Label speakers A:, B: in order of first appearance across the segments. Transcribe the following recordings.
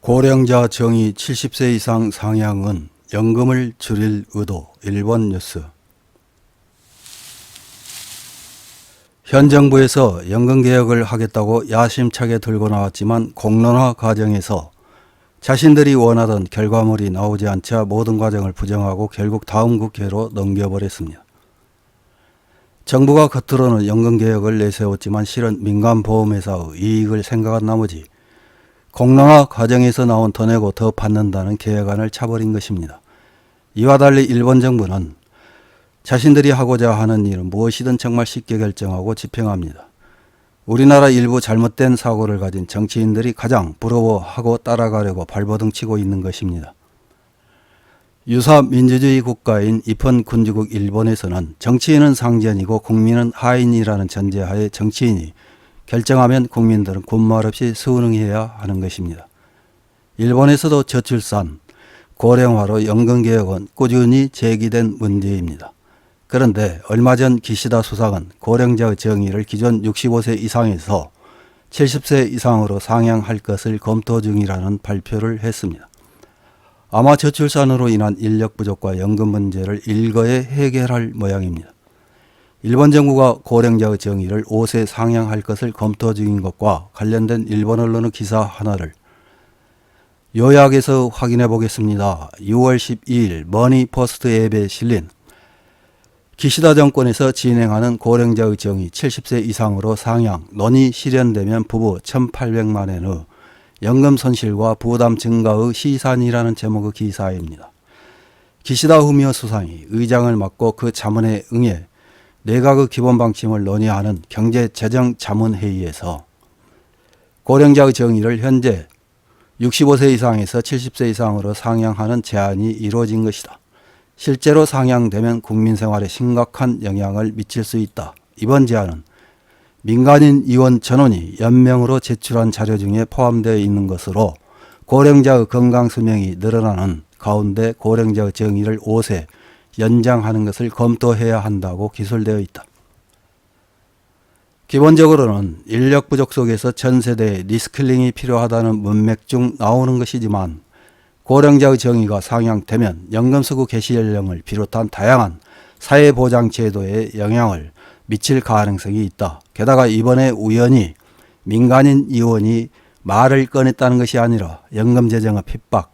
A: 고령자 정의 70세 이상 상향은 연금을 줄일 의도. 일본 뉴스. 현 정부에서 연금개혁을 하겠다고 야심차게 들고 나왔지만 공론화 과정에서 자신들이 원하던 결과물이 나오지 않자 모든 과정을 부정하고 결국 다음 국회로 넘겨버렸습니다. 정부가 겉으로는 연금개혁을 내세웠지만 실은 민간보험회사의 이익을 생각한 나머지 공론화 과정에서 나온 더 내고 더 받는다는 계획안을 차버린 것입니다. 이와 달리 일본 정부는 자신들이 하고자 하는 일은 무엇이든 정말 쉽게 결정하고 집행합니다. 우리나라 일부 잘못된 사고를 가진 정치인들이 가장 부러워하고 따라가려고 발버둥치고 있는 것입니다. 유사 민주주의 국가인 입헌군주국 일본에서는 정치인은 상전이고 국민은 하인이라는 전제하에 정치인이 결정하면 국민들은 군말 없이 순응해야 하는 것입니다. 일본에서도 저출산, 고령화로 연금개혁은 꾸준히 제기된 문제입니다. 그런데 얼마 전 기시다 수상은 고령자의 정의를 기존 65세 이상에서 70세 이상으로 상향할 것을 검토 중이라는 발표를 했습니다. 아마 저출산으로 인한 인력 부족과 연금 문제를 일거에 해결할 모양입니다. 일본 정부가 고령자의 정의를 5세 상향할 것을 검토 중인 것과 관련된 일본 언론의 기사 하나를 요약해서 확인해 보겠습니다. 6월 12일 머니포스트 앱에 실린 기시다 정권에서 진행하는 고령자의 정의 70세 이상으로 상향 논의 실현되면 부부 1,800만 엔의 연금 손실과 부담 증가의 시산이라는 제목의 기사입니다. 기시다 후미오 수상이 의장을 맡고 그 자문에 응해 내각의 기본 방침을 논의하는 경제재정자문회의에서 고령자의 정의를 현재 65세 이상에서 70세 이상으로 상향하는 제안이 이루어진 것이다. 실제로 상향되면 국민생활에 심각한 영향을 미칠 수 있다. 이번 제안은 민간인 의원 전원이 연명으로 제출한 자료 중에 포함되어 있는 것으로 고령자의 건강수명이 늘어나는 가운데 고령자의 정의를 5세 연장하는 것을 검토해야 한다고 기술되어 있다. 기본적으로는 인력 부족 속에서 전 세대에 리스킬링이 필요하다는 문맥 중 나오는 것이지만 고령자의 정의가 상향되면 연금수급 개시 연령을 비롯한 다양한 사회보장제도에 영향을 미칠 가능성이 있다. 게다가 이번에 우연히 민간인 의원이 말을 꺼냈다는 것이 아니라 연금재정의 핍박,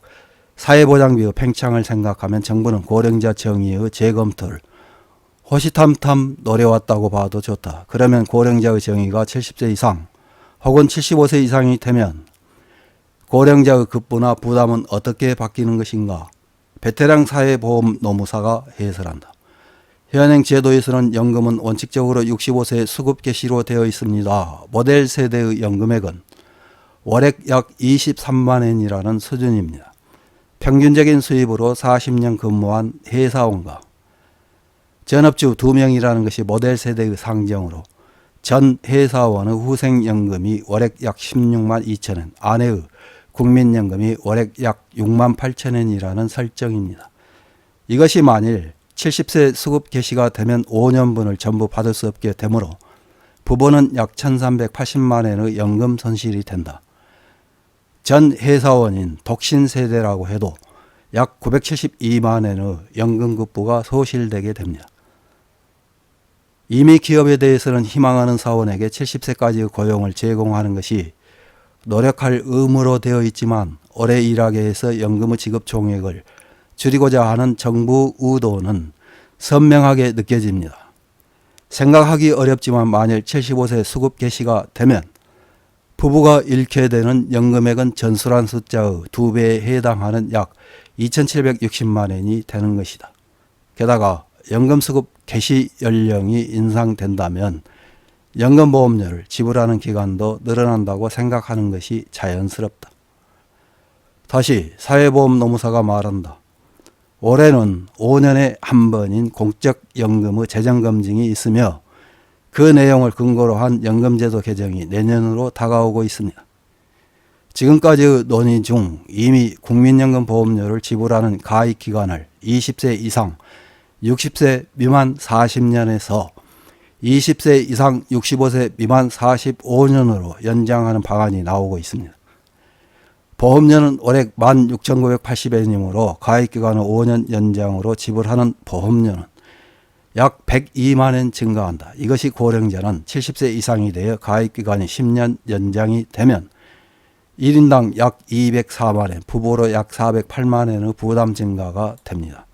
A: 사회보장비의 팽창을 생각하면 정부는 고령자 정의의 재검토를 호시탐탐 노려왔다고 봐도 좋다. 그러면 고령자의 정의가 70세 이상 혹은 75세 이상이 되면 고령자의 급부나 부담은 어떻게 바뀌는 것인가? 베테랑 사회보험 노무사가 해설한다. 현행 제도에서는 연금은 원칙적으로 65세 수급 개시로 되어 있습니다. 모델 세대의 연금액은 월액 약 23만 엔이라는 수준입니다. 평균적인 수입으로 40년 근무한 회사원과 전업주 2명이라는 것이 모델 세대의 상정으로 전 회사원의 후생연금이 월액 약 16만 2천 엔, 아내의 국민연금이 월액 약 6만 8천 엔이라는 설정입니다. 이것이 만일 70세 수급 개시가 되면 5년분을 전부 받을 수 없게 되므로 부부는 약 1,380만 엔의 연금 손실이 된다. 전 회사원인 독신 세대라고 해도 약 972만 엔의 연금급부가 소실되게 됩니다. 이미 기업에 대해서는 희망하는 사원에게 70세까지의 고용을 제공하는 것이 노력할 의무로 되어 있지만 오래 일하게 해서 연금의 지급 총액을 줄이고자 하는 정부 의도는 선명하게 느껴집니다. 생각하기 어렵지만 만일 75세 수급 개시가 되면 부부가 잃게 되는 연금액은 전술한 숫자의 2배에 해당하는 약 2,760만 엔이 되는 것이다. 게다가 연금수급 개시 연령이 인상된다면 연금보험료를 지불하는 기간도 늘어난다고 생각하는 것이 자연스럽다. 다시 사회보험 노무사가 말한다. 올해는 5년에 한 번인 공적연금의 재정검증이 있으며 그 내용을 근거로 한 연금제도 개정이 내년으로 다가오고 있습니다. 지금까지의 논의 중 이미 국민연금 보험료를 지불하는 가입기간을 20세 이상 60세 미만 40년에서 20세 이상 65세 미만 45년으로 연장하는 방안이 나오고 있습니다. 보험료는 올해 16,980엔이므로 가입기간을 5년 연장으로 지불하는 보험료는 약 102만엔 증가한다. 이것이 고령자는 70세 이상이 되어 가입기간이 10년 연장이 되면 1인당 약 204만엔, 부부로 약 408만엔의 부담 증가가 됩니다.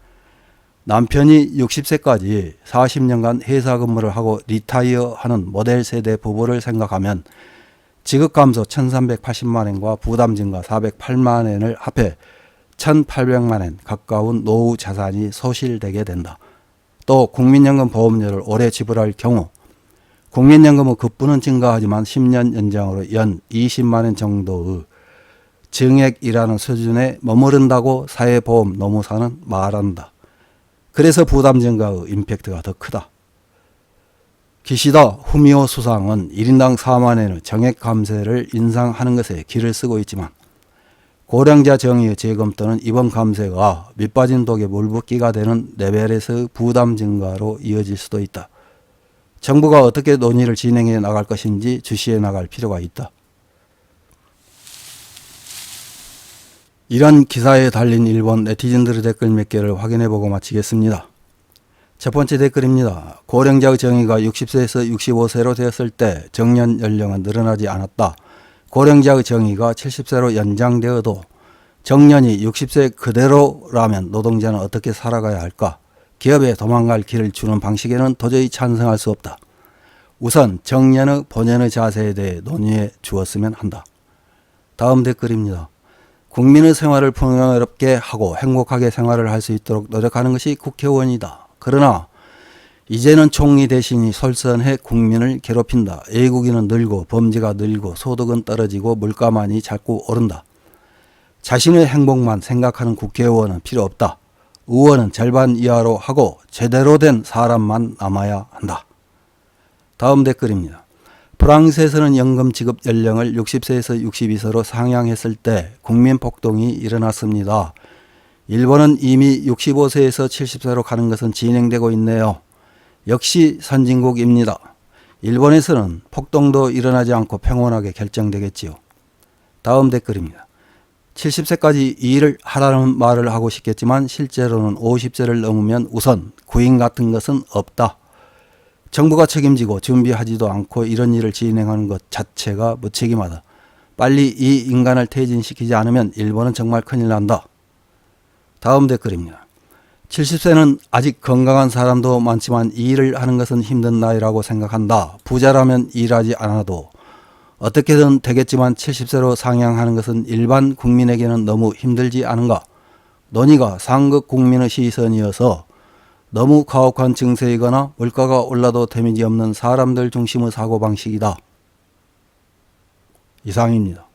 A: 남편이 60세까지 40년간 회사 근무를 하고 리타이어 하는 모델 세대 부부를 생각하면 지급 감소 1380만엔과 부담 증가 408만엔을 합해 1800만엔 가까운 노후 자산이 소실되게 된다. 또 국민연금 보험료를 올해 지불할 경우 국민연금은 급부는 증가하지만 10년 연장으로 연 20만엔 정도의 증액이라는 수준에 머무른다고 사회보험 노무사는 말한다. 그래서 부담 증가의 임팩트가 더 크다. 기시다 후미오 수상은 1인당 4만엔의 정액 감세를 인상하는 것에 기를 쓰고 있지만 고령자 정의의 재검토는 이번 감세가 밑빠진 독에 물붓기가 되는 레벨에서의 부담 증가로 이어질 수도 있다. 정부가 어떻게 논의를 진행해 나갈 것인지 주시해 나갈 필요가 있다. 이런 기사에 달린 일본 네티즌들의 댓글 몇 개를 확인해보고 마치겠습니다. 첫 번째 댓글입니다. 고령자의 정의가 60세에서 65세로 되었을 때 정년 연령은 늘어나지 않았다. 고령자의 정의가 70세로 연장되어도 정년이 60세 그대로라면 노동자는 어떻게 살아가야 할까? 기업에 도망갈 길을 주는 방식에는 도저히 찬성할 수 없다. 우선 정년의 본연의 자세에 대해 논의해 주었으면 한다. 다음 댓글입니다. 국민의 생활을 풍요롭게 하고 행복하게 생활을 할 수 있도록 노력하는 것이 국회의원이다. 그러나 이제는 총리 대신이 솔선해 국민을 괴롭힌다. 외국인은 늘고 범죄가 늘고 소득은 떨어지고 물가만이 자꾸 오른다. 자신의 행복만 생각하는 국회의원은 필요 없다. 의원은 절반 이하로 하고 제대로 된 사람만 남아야 한다. 다음 댓글입니다. 프랑스에서는 연금 지급 연령을 60세에서 62세로 상향했을 때 국민 폭동이 일어났습니다. 일본은 이미 65세에서 70세로 가는 것은 진행되고 있네요. 역시 선진국입니다. 일본에서는 폭동도 일어나지 않고 평온하게 결정되겠지요. 다음 댓글입니다. 70세까지 일을 하라는 말을 하고 싶겠지만 실제로는 50세를 넘으면 우선 구인 같은 것은 없다. 정부가 책임지고 준비하지도 않고 이런 일을 진행하는 것 자체가 무책임하다. 빨리 이 인간을 퇴진시키지 않으면 일본은 정말 큰일 난다. 다음 댓글입니다. 70세는 아직 건강한 사람도 많지만 일을 하는 것은 힘든 나이라고 생각한다. 부자라면 일하지 않아도 어떻게든 되겠지만 70세로 상향하는 것은 일반 국민에게는 너무 힘들지 않은가? 논의가 상급 국민의 시선이어서 너무 가혹한 증세이거나 물가가 올라도 데미지 없는 사람들 중심의 사고방식이다. 이상입니다.